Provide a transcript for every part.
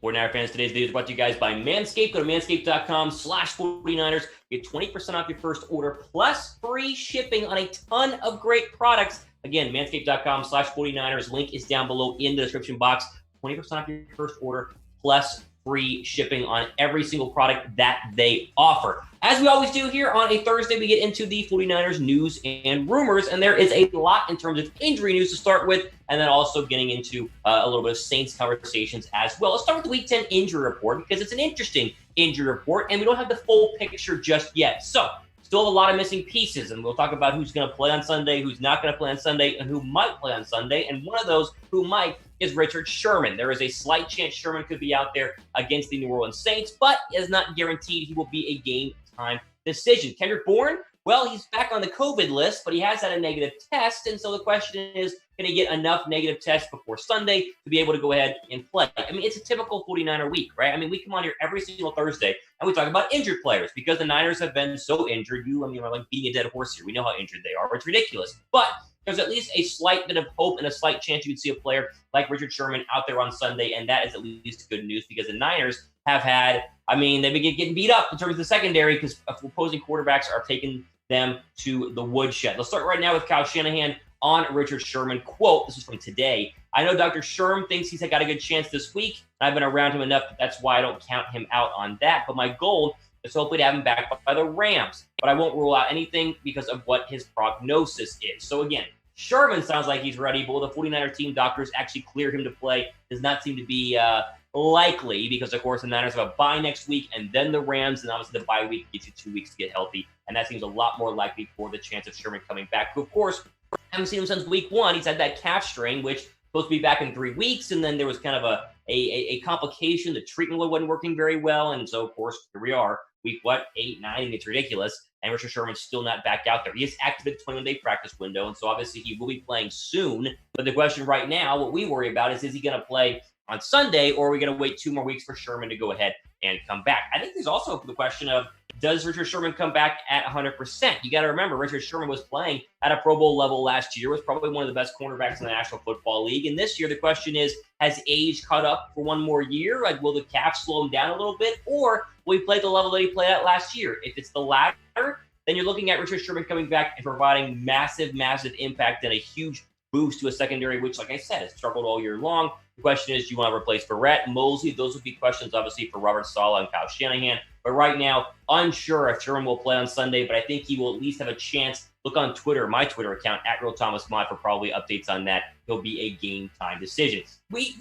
49er fans, today's video is brought to you guys by Manscaped. Go to manscaped.com/49ers. Get 20% off your first order plus free shipping on a ton of great products. Again, manscaped.com/49ers. Link is down below in the description box. 20% off your first order plus free shipping on every single product that they offer. As we always do here on a Thursday, we get into the 49ers news and rumors, and there is a lot in terms of injury news to start with, and then also getting into a little bit of Saints conversations as well. Let's start with the Week 10 injury report because it's an interesting injury report, and we don't have the full picture just yet. So, still have a lot of missing pieces, and we'll talk about who's going to play on Sunday, who's not going to play on Sunday, and who might play on Sunday, and one of those who might is Richard Sherman. There is a slight chance Sherman could be out there against the New Orleans Saints, but it is not guaranteed he will be a game-time decision. Kendrick Bourne, well, he's back on the COVID list, but he has had a negative test, and so the question is, can he get enough negative tests before Sunday to be able to go ahead and play? I mean, it's a typical 49er week, right? I mean, we come on here every single Thursday, and we talk about injured players because the Niners have been so injured. We're like beating a dead horse here. We know how injured they are. It's ridiculous. But there's at least a slight bit of hope and a slight chance you would see a player like Richard Sherman out there on Sunday, and that is at least good news because the Niners have had, they've been getting beat up in terms of the secondary because opposing quarterbacks are taking them to the woodshed. Let's start right now with Kyle Shanahan on Richard Sherman. Quote, this is from today. "I know Dr. Sherm thinks he's got a good chance this week. I've been around him enough. That's why I don't count him out on that. But my goal is hopefully to have him back by the Rams. But I won't rule out anything because of what his prognosis is." So again, Sherman sounds like he's ready, but will the 49er team doctors actually clear him to play? Does not seem to be likely because, of course, the Niners have a bye next week and then the Rams, and obviously the bye week gets you 2 weeks to get healthy, and that seems a lot more likely for the chance of Sherman coming back, who, of course, haven't seen him since week 1. He's had that calf strain, which is supposed to be back in 3 weeks, and then there was kind of a complication. The treatment wasn't working very well, and so, of course, here we are, week 8, 9, it's ridiculous, and Richard Sherman's still not back out there. He is activated the 21-day practice window, and so obviously he will be playing soon, but the question right now, what we worry about is he going to play on Sunday, or are we going to wait 2 more weeks for Sherman to go ahead and come back? I think there's also the question of, does Richard Sherman come back at 100%? You got to remember, Richard Sherman was playing at a Pro Bowl level last year, was probably one of the best cornerbacks in the National Football League. And this year, the question is, has age caught up for one more year? Like, will the calf slow him down a little bit? Or will he play at the level that he played at last year? If it's the latter, then you're looking at Richard Sherman coming back and providing massive, massive impact and a huge boost to a secondary, which, like I said, has struggled all year long. The question is, do you want to replace Barrett, Mosley? Those would be questions, obviously, for Robert Saleh and Kyle Shanahan. But right now, unsure if Sherman will play on Sunday, but I think he will at least have a chance. Look on Twitter, my Twitter account, @Host Thomas Mott, for probably updates on that. He'll be a game-time decision. They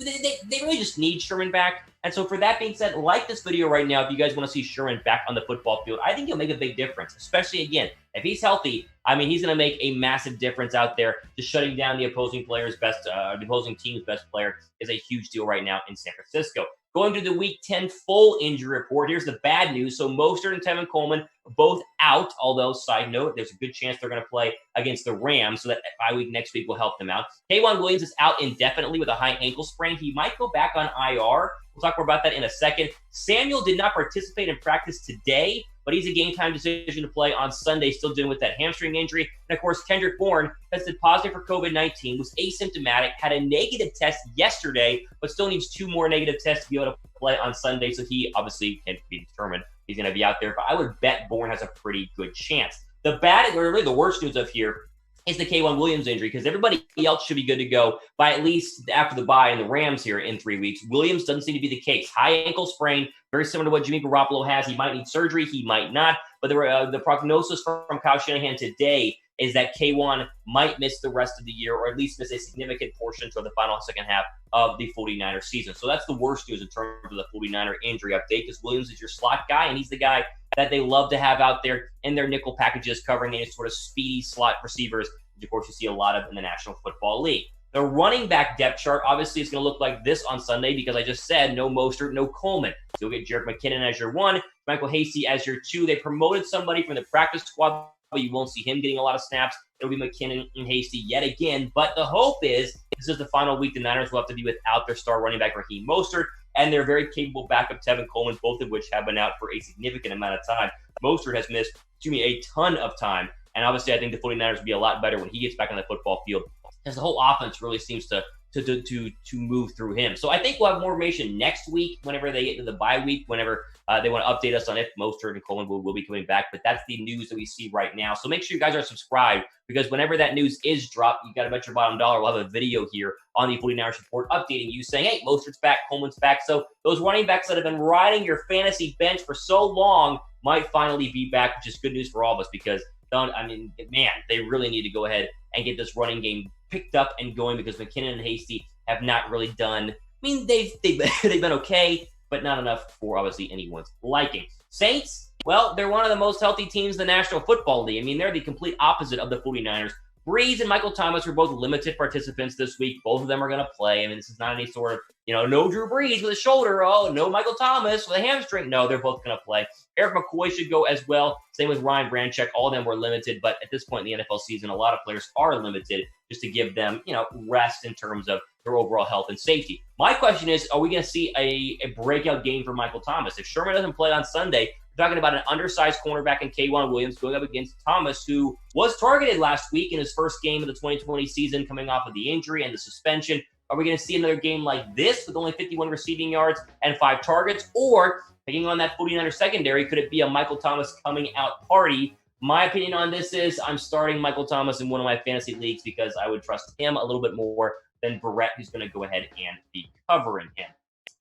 really just need Sherman back. And so for that being said, like this video right now if you guys want to see Sherman back on the football field. I think he'll make a big difference, especially, again, if he's healthy. He's going to make a massive difference out there. Just shutting down the opposing team's best player is a huge deal right now in San Francisco. Going to the Week 10 full injury report, here's the bad news. So Mostert and Tevin Coleman both out, although, side note, there's a good chance they're going to play against the Rams, so that bye week next week will help them out. K'Waun Williams is out indefinitely with a high ankle sprain. He might go back on IR. We'll talk more about that in a second. Samuel did not participate in practice today, but he's a game-time decision to play on Sunday, still dealing with that hamstring injury. And, of course, Kendrick Bourne tested positive for COVID-19, was asymptomatic, had a negative test yesterday, but still needs 2 more negative tests to be able to play on Sunday, so he obviously can't be determined he's going to be out there. But I would bet Bourne has a pretty good chance. The worst news of here is the K'Waun Williams injury, because everybody else should be good to go by at least after the bye in the Rams here in 3 weeks. Williams doesn't seem to be the case. High ankle sprain, very similar to what Jimmy Garoppolo has. He might need surgery. He might not. But the prognosis from Kyle Shanahan today is that K'Waun might miss the rest of the year, or at least miss a significant portion for the final second half of the 49er season. So that's the worst news in terms of the 49er injury update, because Williams is your slot guy, and he's the guy that they love to have out there in their nickel packages, covering any sort of speedy slot receivers, which, of course, you see a lot of in the National Football League. The running back depth chart obviously is going to look like this on Sunday, because I just said no Mostert, no Coleman. So you'll get Jerick McKinnon as your 1, Michael Hasty as your 2. They promoted somebody from the practice squad, but you won't see him getting a lot of snaps. It'll be McKinnon and Hasty yet again. But the hope is this is the final week the Niners will have to be without their star running back, Raheem Mostert, and their very capable backup, Tevin Coleman, both of which have been out for a significant amount of time. Mostert has missed, a ton of time. And obviously, I think the 49ers will be a lot better when he gets back on the football field, because the whole offense really seems to to move through him. So I think we'll have more information next week whenever they get to the bye week, whenever they want to update us on if Mostert and Coleman will be coming back. But that's the news that we see right now. So make sure you guys are subscribed, because whenever that news is dropped, you got to bet your bottom dollar we'll have a video here on the 49ers Report updating you, saying, hey, Mostert's back, Coleman's back. So those running backs that have been riding your fantasy bench for so long might finally be back, which is good news for all of us, because they really need to go ahead and get this running game picked up and going, because McKinnon and Hasty have not really done. I mean, they've been okay, but not enough for obviously anyone's liking. Saints, well, they're one of the most healthy teams in the National Football League. I mean, they're the complete opposite of the 49ers. Breeze and Michael Thomas were both limited participants this week. Both of them are going to play. I mean, this is not any sort of, no Drew Brees with a shoulder. Oh, no Michael Thomas with a hamstring. No, they're both going to play. Eric McCoy should go as well. Same with Ryan Branchek. All of them were limited, but at this point in the NFL season, a lot of players are limited just to give them, rest in terms of their overall health and safety. My question is, are we going to see a breakout game for Michael Thomas? If Sherman doesn't play on Sunday, we're talking about an undersized cornerback in K'Wan Williams going up against Thomas, who was targeted last week in his first game of the 2020 season, coming off of the injury and the suspension. Are we going to see another game like this with only 51 receiving yards and 5 targets? Or, picking on that 49er secondary, could it be a Michael Thomas coming out party? My opinion on this is I'm starting Michael Thomas in one of my fantasy leagues, because I would trust him a little bit more than Barrett, who's going to go ahead and be covering him.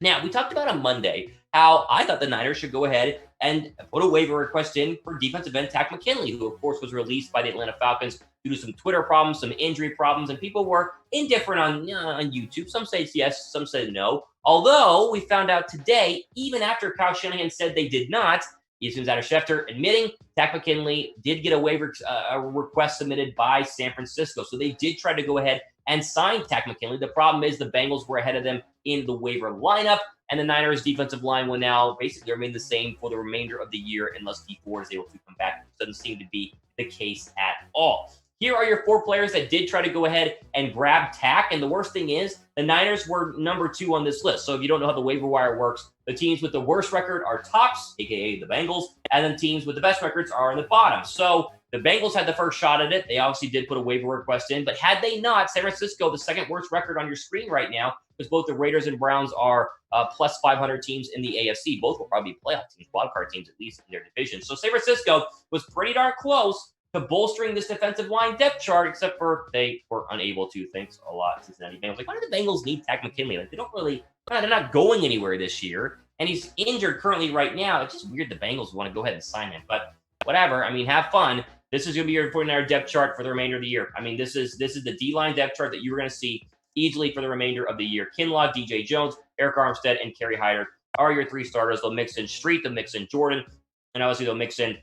Now, we talked about on Monday how I thought the Niners should go ahead and put a waiver request in for defensive end TAKK McKinley, who, of course, was released by the Atlanta Falcons due to some Twitter problems, some injury problems, and people were indifferent on YouTube. Some say yes, some say no. Although, we found out today, even after Kyle Shanahan said they did not, Ethan's out of Schefter admitting TAKK McKinley did get a waiver request submitted by San Francisco. So they did try to go ahead and sign TAKK McKinley. The problem is the Bengals were ahead of them in the waiver lineup, and the Niners' defensive line will now basically remain the same for the remainder of the year unless D4 is able to come back. It doesn't seem to be the case at all. Here are your 4 players that did try to go ahead and grab TAKK, and the worst thing is the Niners were number 2 on this list. So if you don't know how the waiver wire works, the teams with the worst record are tops, aka the Bengals, and then teams with the best records are in the bottom. So the Bengals had the first shot at it. They obviously did put a waiver request in, but had they not, San Francisco, the second worst record on your screen right now, because both the Raiders and Browns are plus 500 teams in the AFC. Both will probably be playoff teams, wildcard teams, at least in their division. So San Francisco was pretty darn close to bolstering this defensive line depth chart, except for they were unable to. Thanks a lot, Cincinnati Bengals. Like, why do the Bengals need TAKK McKinley? Like, they're not going anywhere this year, and he's injured currently right now. It's just weird the Bengals want to go ahead and sign him, but whatever. I mean, have fun. This is going to be your 49er depth chart for the remainder of the year. I mean, this is the D-line depth chart that you're going to see easily for the remainder of the year. Kinlaw, DJ Jones, Eric Armstead, and Kerry Hyder are your 3 starters. They'll mix in Street, they'll mix in Jordan, and obviously they'll mix in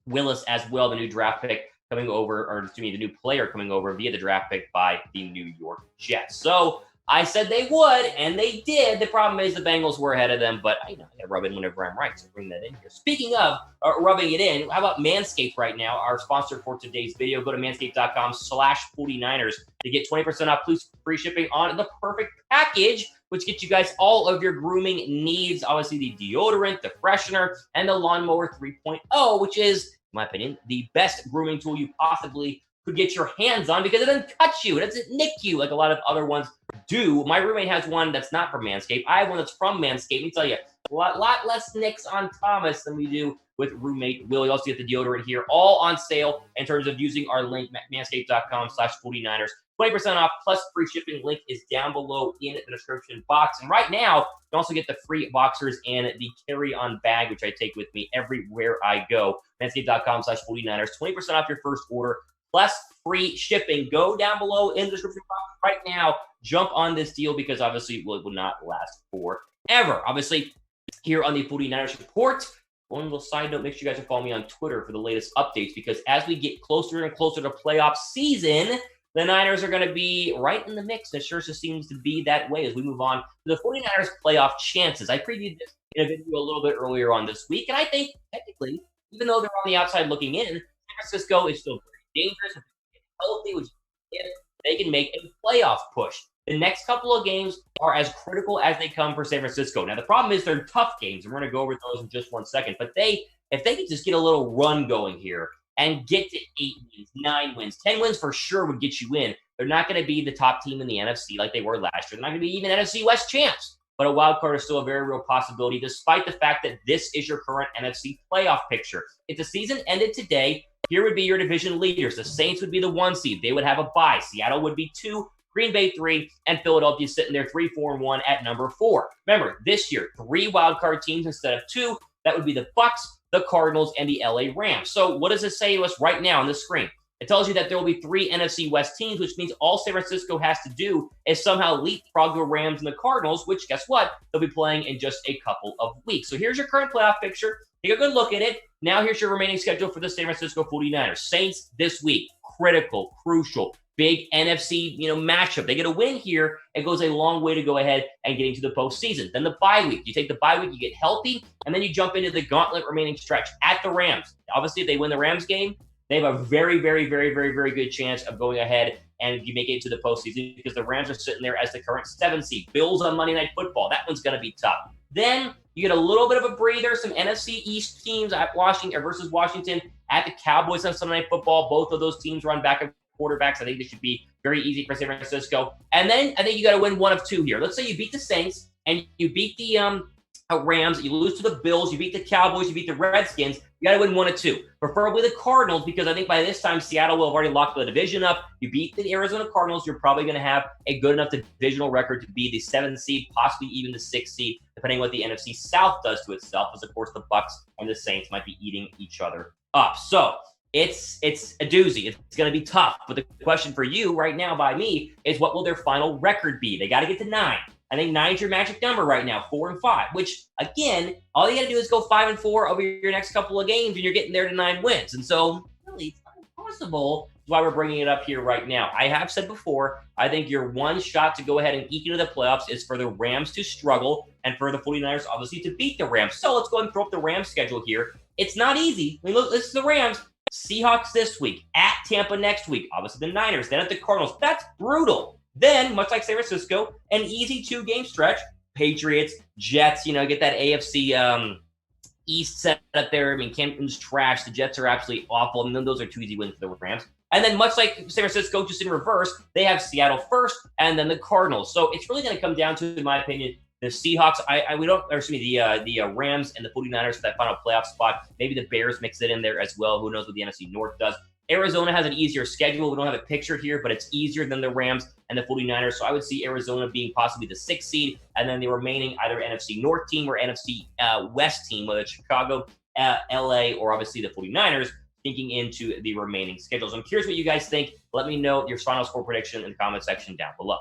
Willis as well, the new draft pick coming over, the new player coming over via the draft pick by the New York Jets. So I said they would, and they did. The problem is the Bengals were ahead of them, but I rub it in whenever I'm right, so bring that in here. Speaking of rubbing it in, how about Manscaped right now, our sponsor for today's video? Go to manscaped.com/49ers to get 20% off plus free shipping on the perfect package, which gets you guys all of your grooming needs. Obviously, the deodorant, the freshener, and the lawnmower 3.0, which is, in my opinion, the best grooming tool you possibly could get your hands on, because it doesn't cut you, it doesn't nick you like a lot of other ones do. My roommate has one that's not from Manscaped. I have one that's from Manscaped. Let me tell you, a lot less nicks on Thomas than we do with roommate Will. You also get the deodorant here, all on sale in terms of using our link, manscaped.com/49ers. 20% off plus free shipping. Link is down below in the description box. And right now, you also get the free boxers and the carry-on bag, which I take with me everywhere I go. Manscaped.com/49ers. 20% off your first order plus free shipping. Go down below in the description box right now. Jump on this deal, because obviously it will not last forever. Obviously, here on the 49ers Report, one little side note, make sure you guys are following me on Twitter for the latest updates, because as we get closer and closer to playoff season, the Niners are going to be right in the mix. It sure just seems to be that way as we move on to the 49ers playoff chances. I previewed this in a video a little bit earlier on this week, and I think, technically, even though they're on the outside looking in, San Francisco is still very dangerous. If they get healthy, which if they can make a playoff push. The next couple of games are as critical as they come for San Francisco. Now, the problem is they're tough games, and we're going to go over those in just 1 second. But if they could just get a little run going here and get to 8 wins, 9 wins, 10 wins for sure would get you in. They're not going to be the top team in the NFC like they were last year. They're not going to be even NFC West champs. But a wild card is still a very real possibility, despite the fact that this is your current NFC playoff picture. If the season ended today, here would be your division leaders. The Saints would be the 1 seed. They would have a bye. Seattle would be 2, Green Bay 3, and Philadelphia sitting there 3-4-1 at number 4. Remember, this year, 3 wild card teams instead of 2. That would be the Bucs, the Cardinals, and the LA Rams. So what does it say to us right now on the screen? It tells you that there will be 3 NFC West teams, which means all San Francisco has to do is somehow leapfrog the Rams and the Cardinals, which, guess what? They'll be playing in just a couple of weeks. So here's your current playoff picture. Take a good look at it. Now here's your remaining schedule for the San Francisco 49ers. Saints this week. Critical, crucial, big NFC matchup. They get a win here. It goes a long way to go ahead and getting to the postseason. Then the bye week. You take the bye week, you get healthy, and then you jump into the gauntlet remaining stretch at the Rams. Obviously, if they win the Rams game, they have a very, very, very, very, very good chance of going ahead and you make it to the postseason because the Rams are sitting there as the current 7 seed. Bills on Monday Night Football. That one's going to be tough. Then you get a little bit of a breather. Some NFC East teams at Washington versus Washington at the Cowboys on Sunday Night Football. Both of those teams run backup quarterbacks. I think they should be very easy for San Francisco. And then I think you got to win one of 2 here. Let's say you beat the Saints and you beat the Rams. You lose to the Bills. You beat the Cowboys. You beat the Redskins. You got to win 1 of 2, preferably the Cardinals, because I think by this time Seattle will have already locked the division up. You beat the Arizona Cardinals, you're probably going to have a good enough divisional record to be the 7th seed, possibly even the 6th seed, depending on what the NFC South does to itself, as of course the Bucs and the Saints might be eating each other up. So it's a doozy. It's going to be tough. But the question for you right now by me is, what will their final record be? They got to get to 9. I think 9 is your magic number right now, 4 and 5, which, again, all you got to do is go 5 and 4 over your next couple of games, and you're getting there to 9 wins. And so, really, it's not impossible. That's why we're bringing it up here right now. I have said before, I think your one shot to go ahead and eke into the playoffs is for the Rams to struggle and for the 49ers, obviously, to beat the Rams. So let's go ahead and throw up the Rams schedule here. It's not easy. I mean, look, this is the Rams. Seahawks this week, at Tampa next week, obviously the Niners, then at the Cardinals. That's brutal. Then, much like San Francisco, an easy 2-game stretch. Patriots, Jets, get that AFC East set up there. I mean, Camden's trash. The Jets are absolutely awful. And then those are 2 easy wins for the Rams. And then, much like San Francisco, just in reverse, they have Seattle first and then the Cardinals. So it's really going to come down to, in my opinion, the Seahawks. The Rams and the 49ers for that final playoff spot. Maybe the Bears mix it in there as well. Who knows what the NFC North does. Arizona has an easier schedule. We don't have it pictured here, but it's easier than the Rams and the 49ers. So I would see Arizona being possibly the 6th seed, and then the remaining either NFC North team or NFC West team, whether it's Chicago, LA, or obviously the 49ers, thinking into the remaining schedules. I'm curious what you guys think. Let me know your final score prediction in the comment section down below.